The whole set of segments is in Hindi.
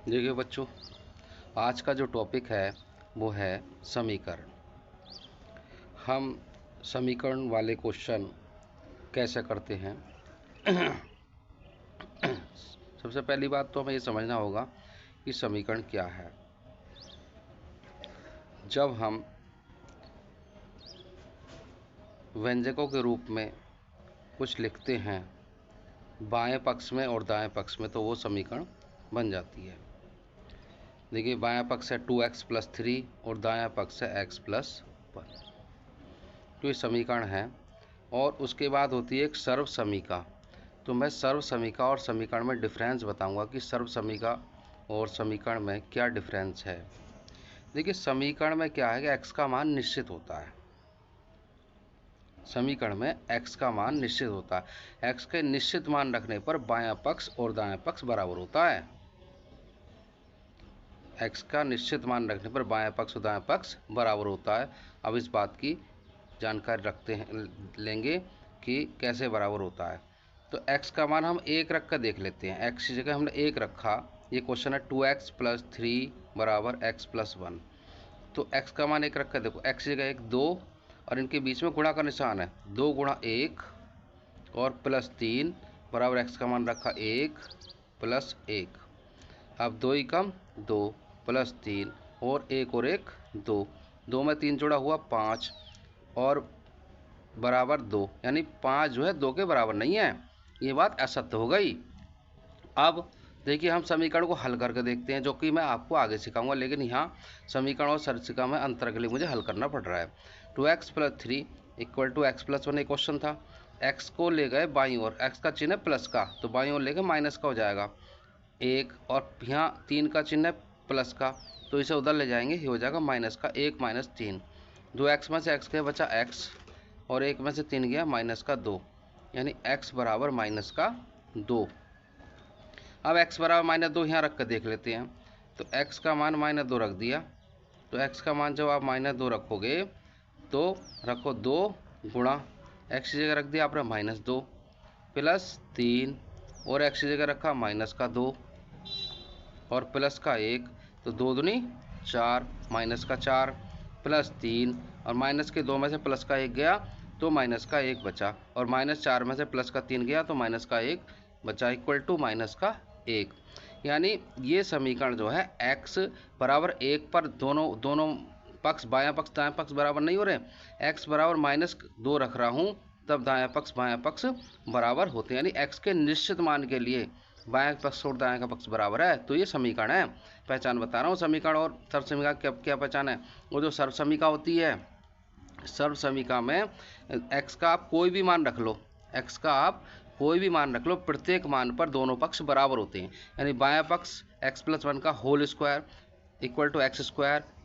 देखिए बच्चों, आज का जो टॉपिक है वो है समीकरण। हम समीकरण वाले क्वेश्चन कैसे करते हैं। सबसे पहली बात तो हमें ये समझना होगा कि समीकरण क्या है। जब हम व्यंजकों के रूप में कुछ लिखते हैं बाएं पक्ष में और दाएं पक्ष में, तो वो समीकरण बन जाती है। देखिए, बायां पक्ष है 2x + 3 और दायां पक्ष है x + 1, तो ये समीकरण है। और उसके बाद होती है एक सर्व समीका। तो मैं सर्व समीका और समीकरण में डिफरेंस बताऊंगा कि सर्व समीका और समीकरण में क्या डिफरेंस है। देखिए, समीकरण में क्या है कि x का मान निश्चित होता है। समीकरण में x का मान निश्चित होता है। x के निश्चित मान रखने पर बायां पक्ष और दायां पक्ष बराबर होता है। x का निश्चित मान रखने पर बायां पक्ष और दायां पक्ष बराबर होता है। अब इस बात की जानकारी लेंगे कि कैसे बराबर होता है। तो x का मान हम 1 रख कर देख लेते हैं। x की जगह हमने 1 रखा। ये क्वेश्चन है 2x + 3 = x + 1। तो x का मान 1 रख कर देखो, x की जगह 1 2 और इनके बीच में गुणा का निशान है, 2 × 1 और +3 बराबर x का मान रखा 1 + 1। अब 2 ही कम 2 + 3 और 1 और 1 2, 2 में 3 जोड़ा हुआ 5 और बराबर 2, यानी 5 जो है 2 के बराबर नहीं है। ये बात असत्य हो गई। अब देखिए, हम समीकरण को हल करके देखते हैं, जो कि मैं आपको आगे सिखाऊंगा, लेकिन यहाँ समीकरण और सर्वसिका में अंतर के लिए मुझे हल करना पड़ रहा है। 2x + 3 = x + 1 एक क्वेश्चन था। x को ले गए बाईं ओर, x का चिन्ह है प्लस का, तो बाईं ओर ले गए माइनस का हो जाएगा 1, और यहाँ 3 का चिन्ह है प्लस का, तो इसे उधर ले जाएंगे, ये हो जाएगा माइनस का 1 - 3। 2x में से x गया बचा x, और 1 में से 3 गया -2, यानी x बराबर -2। अब x बराबर -2 यहाँ रख कर देख लेते हैं। तो x का मान -2 रख दिया। तो x का मान जब आप -2 रखोगे तो रखो 2 गुणा x की जगह रख दिया आपने -2 +3 और x की जगह रखा -2 और प्लस का 1, तो 2 दूनी 4 -4 +3 और माइनस के 2 में से प्लस का 1 गया तो माइनस का 1 बचा, और -4 में से प्लस का 3 गया तो माइनस का 1 बचा, इक्वल टू -1। यानी ये समीकरण जो है x बराबर 1 पर दोनों पक्ष बायां पक्ष दायां पक्ष बराबर नहीं हो रहे। x बराबर -2 रख रहा हूँ, तब दायां पक्ष बराबर होते हैं, यानी x के निश्चित मान के लिए बायां पक्ष और दायां का पक्ष बराबर है। तो ये समीकरण है। पहचान बता रहा हूँ समीकरण और सर्व समीका क्या पहचान है। वो जो सर्व समीका होती है, सर्व समीका में x का आप कोई भी मान रख लो, x का आप कोई भी मान रख लो, प्रत्येक मान पर दोनों पक्ष बराबर होते हैं। यानी बायां पक्ष x + 1 का whole square = x²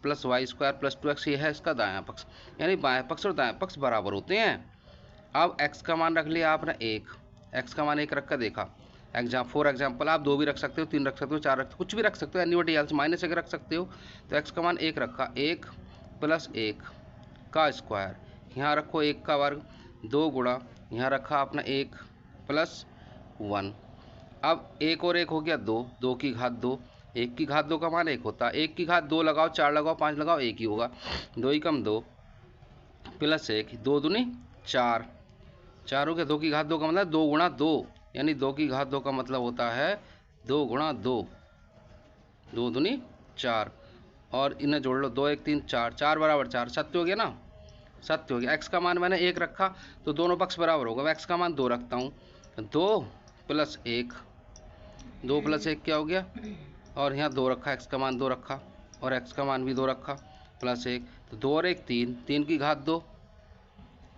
+ y² + 2x, ये है इसका दायां पक्ष, यानी बायां पक्ष और दायां पक्ष बराबर होते हैं। अब x का मान रख लिया आपने 1, x का मान 1 रख कर देखा। फॉर एग्जाम्पल आप 2 भी रख सकते हो, 3 रख सकते हो, 4 रख सकते हो, कुछ भी रख सकते हो, एनीबडी एल्स -1 रख सकते हो। तो x का मान 1 रखा, 1 + 1 का स्क्वायर, यहाँ रखो 1 का वर्ग, 2 गुणा यहाँ रखा आपने 1 + 1। अब 1 और 1 हो गया 2, 2 की घात 2, 1 की घात 2 का मान 1 होता है। 1 की घात 2 लगाओ, 4 लगाओ, 5 लगाओ, 1 ही होगा। 2 ही कम 2 + 1, 2 दूनी 4, 4 हो गया। 2 की घात 2 का मतलब 2 गुणा 2, यानी 2 की घात 2 का मतलब होता है 2 गुणा 2, 2 दूनी 4, और इन्हें जोड़ लो, 2 1 3 4, 4 बराबर 4, सत्य हो गया ना, सत्य हो गया। x का मान मैंने 1 रखा तो दोनों पक्ष बराबर होगा। मैं x का मान 2 रखता हूँ, 2 + 1, 2 + 1 क्या हो गया, और यहाँ 2 रखा, x का मान 2 रखा और x का मान भी 2 रखा +1, तो 2 और 1 3, 3 की घात 2,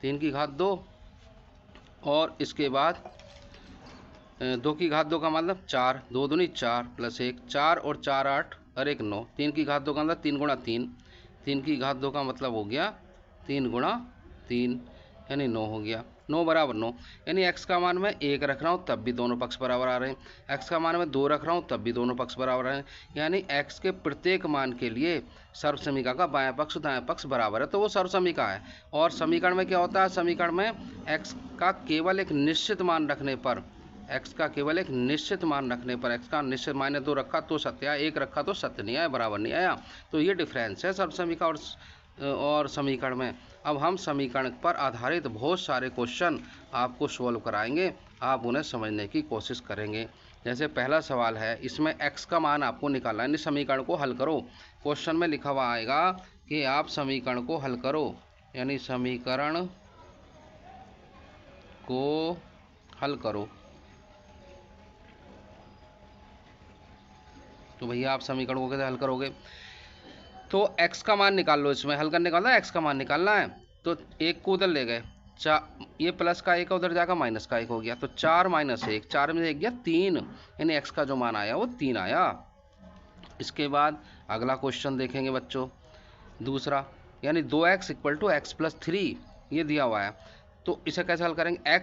3 की घात 2, और इसके बाद 2 की घात 2 का मतलब 4, 2 दूनी 4 + 1, 4 और 4 8 और 1 9, 3 की घात 2 का मतलब 3 × 3, 3 की घात 2 का मतलब हो गया 3 × 3, यानी 9 हो गया। 9 बराबर 9, यानी x का मान मैं 1 रख रहा हूँ तब भी दोनों पक्ष बराबर आ रहे हैं, x का मान मैं 2 रख रहा हूँ तब भी दोनों पक्ष बराबर आ रहे हैं, यानी x के प्रत्येक मान के लिए सर्व समीका का बायां पक्ष दायां पक्ष बराबर है, तो वो सर्व समीका है। और समीकरण में क्या होता है, समीकरण में x का केवल एक निश्चित मान रखने पर एक्स का केवल एक निश्चित मान रखने पर, एक्स का निश्चित माने 2 रखा तो सत्य आया, 1 रखा तो सत्य नहीं आया, बराबर नहीं आया। तो ये डिफरेंस है सर्व समीकरण और समीकरण में। अब हम समीकरण पर आधारित बहुत सारे क्वेश्चन आपको सोल्व कराएंगे, आप उन्हें समझने की कोशिश करेंगे। जैसे पहला सवाल है, इसमें x का मान आपको निकालना है, समीकरण को हल करो। क्वेश्चन में लिखा हुआ आएगा कि आप समीकरण को हल करो, यानी समीकरण को हल करो। तो भैया आप समीकरण को कैसे हल करोगे? तो x का मान निकाल लो, इसमें हल करने निकालना है, x का मान निकालना है। तो 1 को उधर ले गए, ये प्लस का 1 उधर जाकर माइनस का 1 हो गया, तो 4 माइनस 1, 4 में 1 गया 3, यानी x का जो मान आया वो 3 आया। इसके बाद अगला क्वेश्चन देखेंगे बच्चों, दूसरा, यानी 2x = x + 3 ये दिया हुआ है। तो इसे कैसे हल करेंगे?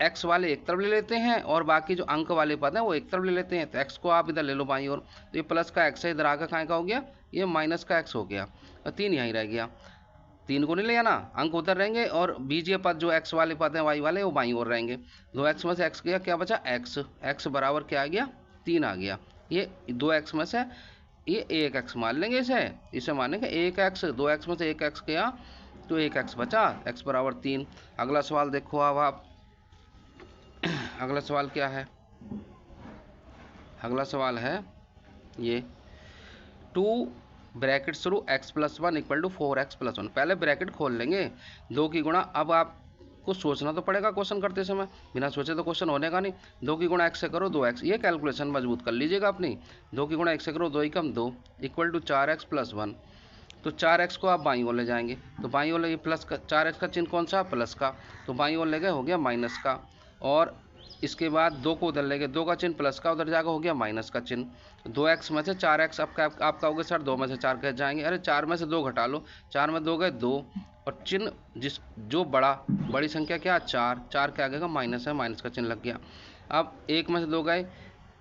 x वाले एक तरफ ले लेते हैं और बाकी जो अंक वाले पद हैं वो एक तरफ ले लेते हैं। तो x को आप इधर ले लो बाईं ओर, तो ये प्लस का x है, इधर आकर कहाँ का हो गया, ये माइनस का x हो गया, और 3 यहीं रह गया। 3 को नहीं ले आना, अंक उधर रहेंगे और बीजीय पद जो x वाले पद हैं y वाले वो बाईं ओर रहेंगे। 2x में से x गया, क्या बचा x बराबर क्या आ गया, 3 आ गया। ये 2x में से ये 1x मान लेंगे, इसे मानेंगे 1x, 2x में से 1x गया तो 1x बचा, x बराबर 3। अगला सवाल देखो अब आप, अगला सवाल क्या है? अगला सवाल है ये 2 ब्रैकेट शुरू x + 1 = 4x + 1। पहले ब्रैकेट खोल लेंगे, 2 की गुणा, अब आपको सोचना तो पड़ेगा क्वेश्चन करते समय, बिना सोचे तो क्वेश्चन होने का नहीं। 2 की गुणा x से करो 2x, ये कैलकुलेशन मजबूत कर लीजिएगा अपनी। 2 की गुणा x से करो 2 × 2 = 4x + 1। तो 4x को आप बाईं ओर ले जाएंगे, तो बाईं ओर ले प्लस का, 4x का चिन्ह कौन सा, प्लस का, तो बाईं ओर ले गए, हो गया माइनस का। और इसके बाद 2 को उधर ले गए, 2 का चिन्ह प्लस का, उधर जाकर हो गया माइनस का चिन्ह। 2x में से 4x आपका हो गया सर 2 में से 4 कट जाएंगे, अरे 4 में से 2 घटा लो, 4 में 2 गए 2, और चिन्ह जो बड़ी संख्या क्या, 4 के आगे का माइनस है, माइनस का चिन्ह लग गया। अब 1 में से 2 गए,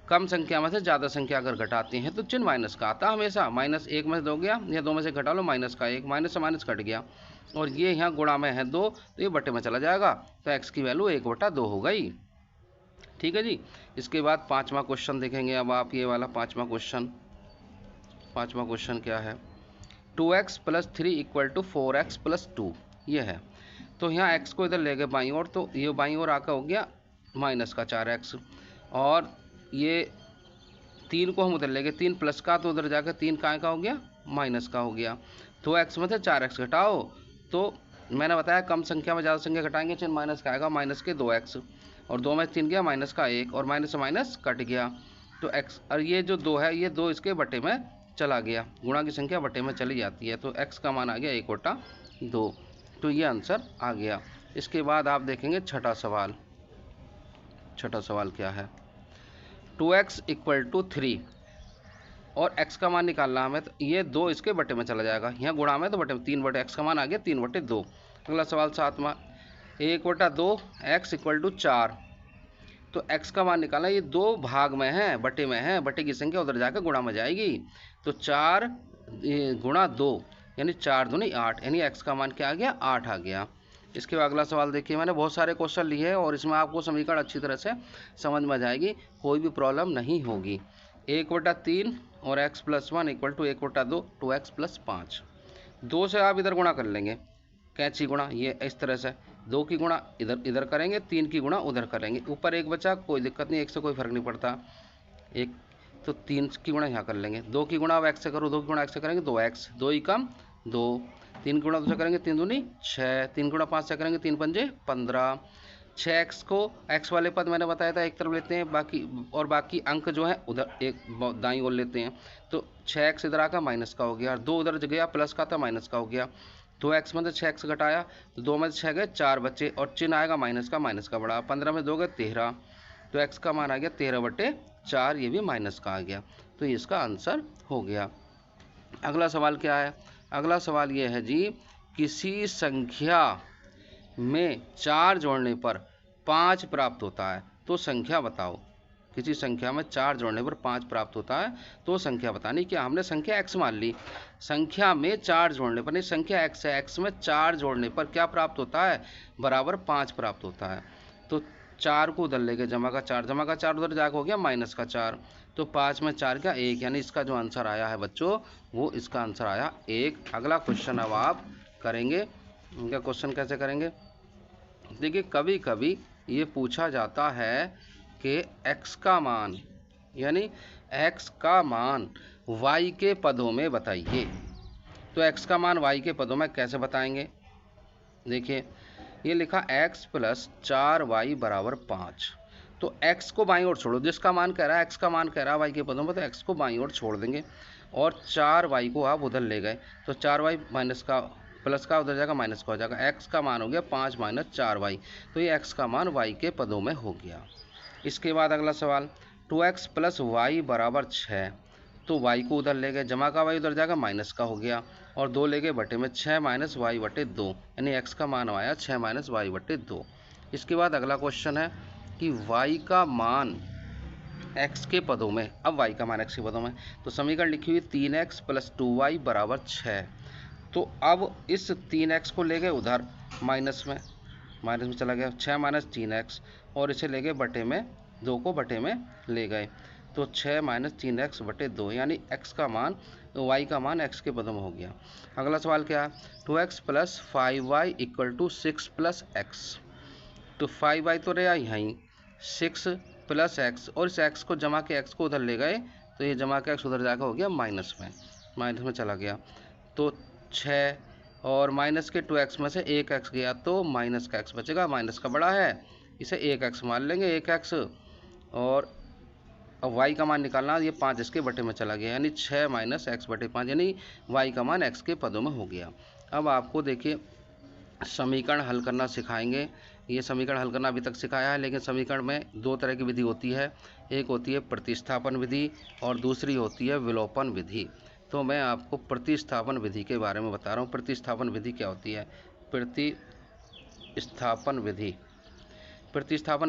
कम संख्या में से ज़्यादा संख्या अगर घटाते हैं तो चिन्ह माइनस का आता हमेशा। -1 में से 2 गया, या 2 में से घटा लो माइनस का 1, माइनस से माइनस कट गया, और ये यहाँ गुणा में है 2 तो ये बटे में चला जाएगा, तो x की वैल्यू 1/2 हो गई। ठीक है जी। इसके बाद 5वां क्वेश्चन देखेंगे अब आप, ये वाला 5वां क्वेश्चन क्या है, 2x + 3 = 4x + 2 ये है। तो यहाँ x को इधर ले गए बाईं ओर, तो ये बाईं ओर आकर हो गया माइनस का 4x, और ये 3 को हम उधर ले गए, 3 प्लस का, तो उधर जाकर 3 का हो गया, माइनस का हो गया। तो x में से 4x घटाओ, तो मैंने बताया कम संख्या में ज़्यादा संख्या घटाएंगे, चिन्ह माइनस का आएगा, माइनस के 2x, और 2 में 3 गया, माइनस का 1, और माइनस से माइनस कट गया, तो x, और ये जो 2 है ये 2 इसके बटे में चला गया, गुणा की संख्या बटे में चली जाती है, तो x का मान आ गया 1/2, तो ये आंसर आ गया। इसके बाद आप देखेंगे छठा सवाल क्या है, 2x = 3 और x का मान निकालना हमें, तो ये 2 इसके बटे में चला जाएगा, यहाँ गुणा में तो बटे में, 3/x का मान आ गया 3/2। अगला सवाल 7वां, 1/2 x = 4, तो x का मान निकालना, ये 2 भाग में है, बटे में है, बटे की संख्या उधर जाकर गुणा में जाएगी, तो 4 × 2 यानी 4 दूनी 8, यानी x का मान क्या आ गया, 8 आ गया। इसके बाद अगला सवाल देखिए, मैंने बहुत सारे क्वेश्चन लिए हैं और इसमें आपको समीकरण अच्छी तरह से समझ में जाएगी, कोई भी प्रॉब्लम नहीं होगी। 1/3 और x + 1 = 1/2, 2x + 5। 2 से आप इधर गुणा कर लेंगे, कैंची गुणा, ये इस तरह से 2 की गुणा इधर करेंगे, 3 की गुणा उधर करेंगे, ऊपर 1 बचा, कोई दिक्कत नहीं, 1 से कोई फर्क नहीं पड़ता, 1, तो 3 की गुणा यहाँ कर लेंगे, 2 की गुणा अब x से करो, 2 की गुणा x से करेंगे 2x, 2 ही कम 2, 3 की गुणा 2 से करेंगे 3 दूनी 6, 3 गुणा 5 से करेंगे 3 पंजे 15। 6x को x वाले पद मैंने बताया था एक तरफ लेते हैं, बाकी अंक जो है उधर एक दाईं ओर लेते हैं, तो 6x इधर आकर माइनस का हो गया, 2 उधर गया प्लस का था, माइनस का हो गया, 2x में से 6x घटाया, तो 2 में से 6 गए 4 बच्चे, और चिन्ह आएगा माइनस का बड़ा, 15 में 2 गए 13, तो x का मान आ गया 13/4, ये भी माइनस का आ गया, तो ये इसका आंसर हो गया। अगला सवाल क्या है, अगला सवाल ये है जी, किसी संख्या में 4 जोड़ने पर 5 प्राप्त होता है, तो संख्या बताओ। किसी संख्या में 4 जोड़ने पर 5 प्राप्त होता है, तो संख्या बतानी। क्या हमने संख्या x मान ली, संख्या में 4 जोड़ने पर, नहीं संख्या x है, x में 4 जोड़ने पर क्या प्राप्त होता है, बराबर 5 प्राप्त होता है। तो 4 को उधर लेके जमा का 4 उधर जाकर हो गया माइनस का 4, तो 5 में 4 क्या 1, यानी इसका जो आंसर आया है बच्चों वो इसका आंसर आया 1। अगला क्वेश्चन अब आप करेंगे। इनका क्वेश्चन कैसे करेंगे, देखिए कभी कभी ये पूछा जाता है कि x का मान यानी x का मान y के पदों में बताइए। तो x का मान y के पदों में कैसे बताएंगे, देखिए ये लिखा x प्लस 4y बराबर 5। तो x को बाईं ओर छोड़ो, जिसका मान कह रहा है x का मान कह रहा है y के पदों में, तो x को बाईं ओर छोड़ देंगे और 4y को आप उधर ले गए, तो 4y माइनस का प्लस का उधर जाएगा माइनस का हो जाएगा, x का मान हो गया 5 माइनस 4y, तो ये x का मान y के पदों में हो गया। इसके बाद अगला सवाल 2x प्लस वाई बराबर 6, तो y को उधर ले गए, जमा का y उधर जाएगा माइनस का हो गया, और 2 ले गए बटे में 6 माइनस वाई बटे 2, यानी x का मान आया 6 माइनस वाई बटे 2। इसके बाद अगला क्वेश्चन है कि y का मान x के पदों में, अब y का मान x के पदों में, तो समीकरण लिखी हुई 3x प्लस 2y बराबर 6। तो अब इस 3x को ले गए उधर माइनस में चला गया 6 माइनस 3x, और इसे ले गए बटे में 2 को बटे में ले गए, तो 6 माइनस 3x बटे 2, यानी x का मान y का मान x के पदों में हो गया। अगला सवाल क्या है, 2x plus 5y equal to 6 plus x। तो 5y तो रहा यहीं, 6 प्लस x, और इस x को जमा के x को उधर ले गए, तो ये जमा के x उधर जाकर हो गया माइनस में चला गया, तो 6 और माइनस के 2x में से 1x गया, तो माइनस का x बचेगा, माइनस का बड़ा है इसे 1x मान लेंगे 1x, और अब y का मान निकालना, ये 5 इसके बटे में चला गया, यानी 6 माइनस x बटे 5, यानी y का मान x के पदों में हो गया। अब आपको देखिए समीकरण हल करना सिखाएंगे। ये समीकरण हल करना अभी तक सिखाया है, लेकिन समीकरण में 2 तरह की विधि होती है, एक होती है प्रतिस्थापन विधि और दूसरी होती है विलोपन विधि। तो मैं आपको प्रतिस्थापन विधि के बारे में बता रहा हूँ। प्रतिस्थापन विधि क्या होती है, प्रतिस्थापन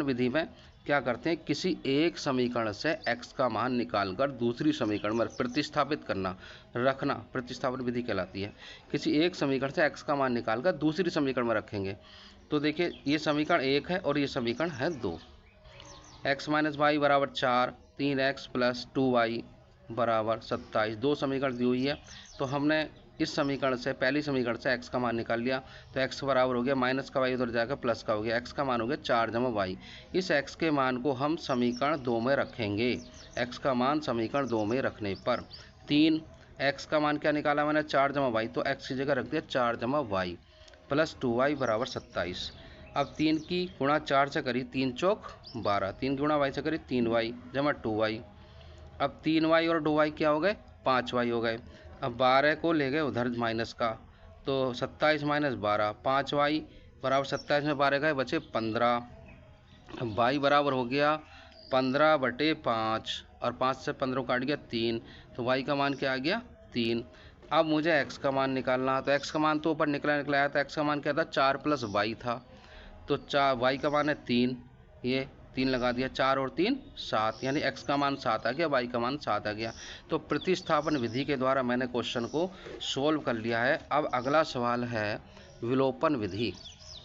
विधि में क्या करते हैं, किसी एक समीकरण से x का मान निकालकर दूसरी समीकरण में प्रतिस्थापित करना, रखना, प्रतिस्थापन विधि कहलाती है। किसी एक समीकरण से x का मान निकालकर दूसरी समीकरण में रखेंगे। तो देखिए ये समीकरण 1 है और ये समीकरण है 2। x माइनस वाई बराबर 4, 3x प्लस 2y बराबर 27, 2 समीकरण दी हुई है। तो हमने इस समीकरण से, पहली समीकरण से x का मान निकाल लिया, तो x बराबर हो गया माइनस का y उधर जाकर प्लस का हो गया, x का मान हो गया 4 जमा y। इस x के मान को हम समीकरण 2 में रखेंगे। x का मान समीकरण 2 में रखने पर 3, x का मान क्या निकाला मैंने 4 जमा y, तो x की जगह रख दिया 4 जमा y प्लस 2y बराबर 27। अब 3 की गुणा 4 से करी, 3 चौक 12, 3 गुणा y से करी 3y जमा 2y। अब 3y और 2y क्या हो गए 5y हो गए। अब 12 को ले गए उधर माइनस का, तो 27 माइनस 12, 5y बराबर 27 में 12 गए बचे 15। अब y बराबर हो गया 15 बटे 5, और 5 से 15 काट गया 3, तो y का मान क्या आ गया 3। अब मुझे x का मान निकालना, तो x का मान तो ऊपर निकला आया था, x का मान क्या था 4 प्लस y था, तो 4 y का मान है 3, ये 3 लगा दिया, 4 और 3 7, यानी x का मान 7 आ गया, y का मान 7 आ गया। तो प्रतिस्थापन विधि के द्वारा मैंने क्वेश्चन को सोल्व कर लिया है। अब अगला सवाल है विलोपन विधि,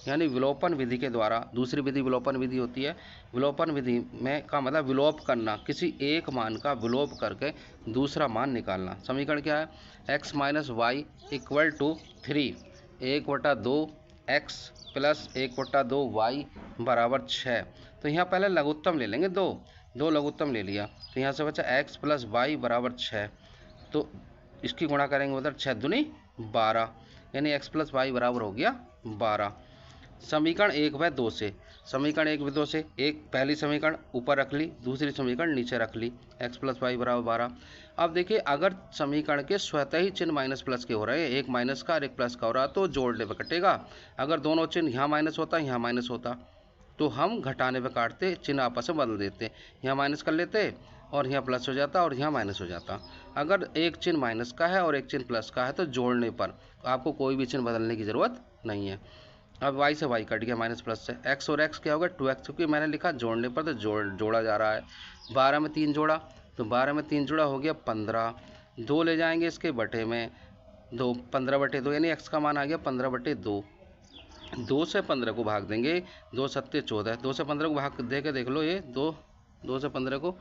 यानी विलोपन विधि के द्वारा, दूसरी विधि विलोपन विधि होती है। विलोपन विधि में का मतलब विलोप करना, किसी एक मान का विलोप करके दूसरा मान निकालना। समीकरण क्या है, x minus Y equal to 3, 1/2 x plus 1/2 y बराबर 6। तो यहाँ पहले लघुत्तम ले लेंगे, दो लघुत्तम ले लिया, तो यहाँ से बचा x प्लस वाई बराबर 6, तो इसकी गुणा करेंगे उधर 6 दूनी 12, यानी x प्लस वाई बराबर हो गया 12। समीकरण 1/2 से, समीकरण 1/2 से एक पहली समीकरण ऊपर रख ली, दूसरी समीकरण नीचे रख ली, x प्लस वाई बराबर 12। अब देखिए अगर समीकरण के स्वतः ही चिन्ह माइनस प्लस के हो रहे हैं, एक माइनस का और एक प्लस का हो रहा, तो जोड़ने पर कटेगा। अगर दोनों चिन्ह यहाँ माइनस होता यहाँ माइनस होता, तो हम घटाने पर काटते, चिन्ह आपस में बदल देते, यहाँ माइनस कर लेते और यहाँ प्लस हो जाता और यहाँ माइनस हो जाता। अगर एक चिन्ह माइनस का है और एक चिन्ह प्लस का है, तो जोड़ने पर आपको कोई भी चिन्ह बदलने की ज़रूरत नहीं है। अब y से y कट गया माइनस प्लस से, x और x क्या होगा 2x, क्योंकि मैंने लिखा जोड़ने पर, तो जोड़ा जा रहा है। 12 में 3 जोड़ा, तो 12 में 3 जोड़ा हो गया 15, 2 ले जाएंगे इसके बटे में 2, 15/2, यानी x का मान आ गया 15/2। 2 से 15 को भाग देंगे, 2 सत्ते 14, 2 से 15 को भाग दे के देख लो, ये 2 से 15 को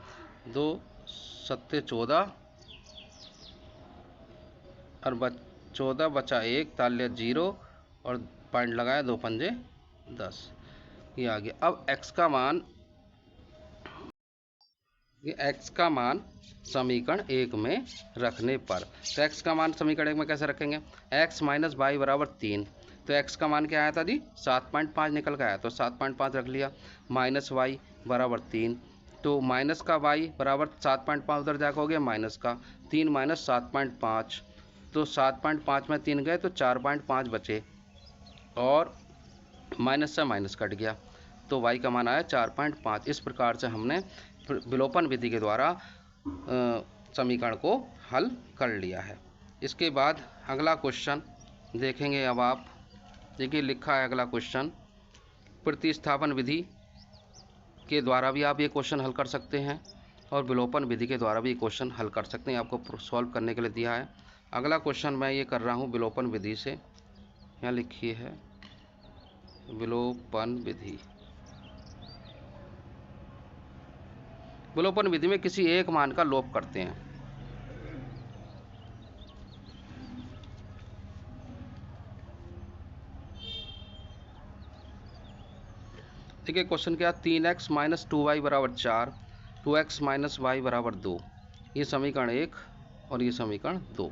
2 सत्ते 14 और 14 बचा 1, ताल लिया 0 और पॉइंट लगाया, 2 पंजे 10, ये आ गया। अब x का मान, ये x का मान समीकरण 1 में रखने पर, तो x का मान समीकरण 1 में कैसे रखेंगे, x माइनस वाई बराबर 3, तो x का मान क्या आया था जी 7.5 निकल के आया, तो 7.5 रख लिया, माइनस वाई बराबर 3, तो माइनस का y बराबर 7.5 उधर जाकर हो गया माइनस का 3 माइनस 7.5, तो 7.5 में 3 गए तो 4.5 बचे और माइनस से माइनस कट गया, तो y का मान आया 4.5। इस प्रकार से हमने विलोपन विधि के द्वारा समीकरण को हल कर लिया है। इसके बाद अगला क्वेश्चन देखेंगे। अब आप देखिए लिखा है अगला क्वेश्चन, प्रतिस्थापन विधि के द्वारा भी आप ये क्वेश्चन हल कर सकते हैं और विलोपन विधि के द्वारा भी ये क्वेश्चन हल कर सकते हैं, आपको सॉल्व करने के लिए दिया है। अगला क्वेश्चन मैं ये कर रहा हूँ विलोपन विधि से, यहाँ लिखी है विलोपन विधि। विलोपन विधि में किसी एक मान का लोप करते हैं। देखिए क्वेश्चन क्या, 3x माइनस 2y बराबर 4, 2x माइनस वाई बराबर 2, ये समीकरण 1 और ये समीकरण 2।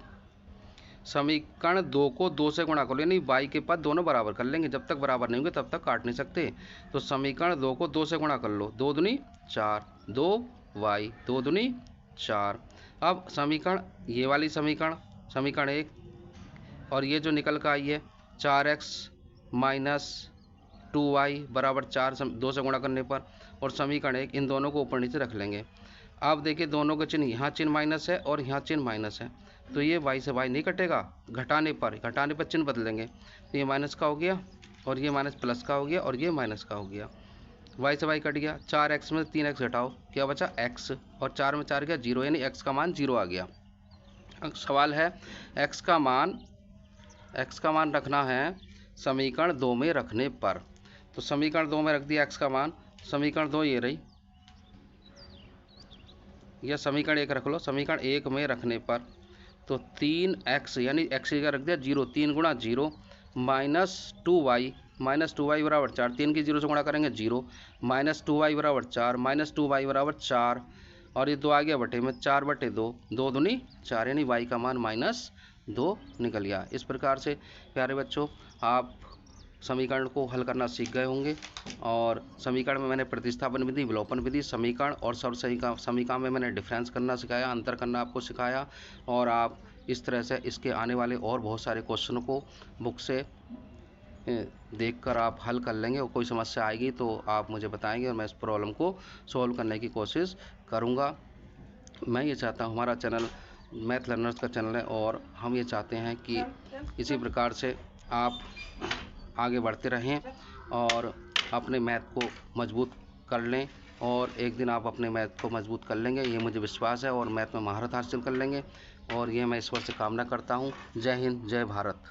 समीकरण 2 को 2 से गुणा कर लो, यानी y के पद दोनों बराबर कर लेंगे, जब तक बराबर नहीं होंगे तब तक काट नहीं सकते। तो समीकरण 2 को 2 से गुणा कर लो, 2 दूनी 4, 2y 2 दूनी 4। अब समीकरण, ये वाली समीकरण 1 और ये जो निकल कर आई है 4x माइनस 2y बराबर 4 2 से गुणा करने पर, और समीकरण 1, इन दोनों को ऊपर नीचे रख लेंगे। अब देखिए दोनों के चिन्ह, यहाँ चिन्ह माइनस है और यहाँ चिन्ह माइनस है, तो ये y से y नहीं कटेगा, घटाने पर चिन्ह बदलेंगे, तो ये माइनस का हो गया और ये माइनस प्लस का हो गया और ये माइनस का हो गया, y से y कट गया। 4x में 3x घटाओ, क्या बचा x, और 4 में 4 गया 0, यानी x का मान 0 आ गया। अब सवाल है x का मान रखना है समीकरण 2 में रखने पर, तो समीकरण 2 में रख दिया x का मान, समीकरण 2 ये रही, या समीकरण 1 रख लो, समीकरण 1 में रखने पर तो 3x यानी x का रख दिया 0, 3 गुणा 0 माइनस 2y बराबर 4, 3 की 0 से गुणा करेंगे 0, माइनस 2y बराबर 4, माइनस 2y बराबर 4, और ये 2 आ गया बटे में, 4 बटे 2, 2 दूनी 4, यानी y का मान -2 निकल गया। इस प्रकार से प्यारे बच्चों आप समीकरण को हल करना सीख गए होंगे, और समीकरण में मैंने प्रतिस्थापन विधि, विलोपन विधि, समीकरण और समीकरण में मैंने डिफरेंस करना सिखाया, अंतर करना आपको सिखाया, और आप इस तरह से इसके आने वाले और बहुत सारे क्वेश्चनों को बुक से देखकर आप हल कर लेंगे, और कोई समस्या आएगी तो आप मुझे बताएंगे और मैं इस प्रॉब्लम को सॉल्व करने की कोशिश करूँगा। मैं ये चाहता हूँ, हमारा चैनल मैथ लर्नर्स का चैनल है और हम ये चाहते हैं कि इसी प्रकार से आप आगे बढ़ते रहें और अपने मैथ को मजबूत कर लें, और एक दिन आप अपने मैथ को मजबूत कर लेंगे, ये मुझे विश्वास है, और मैथ में महारत हासिल कर लेंगे, और ये मैं ईश्वर से कामना करता हूँ। जय हिंद, जय भारत।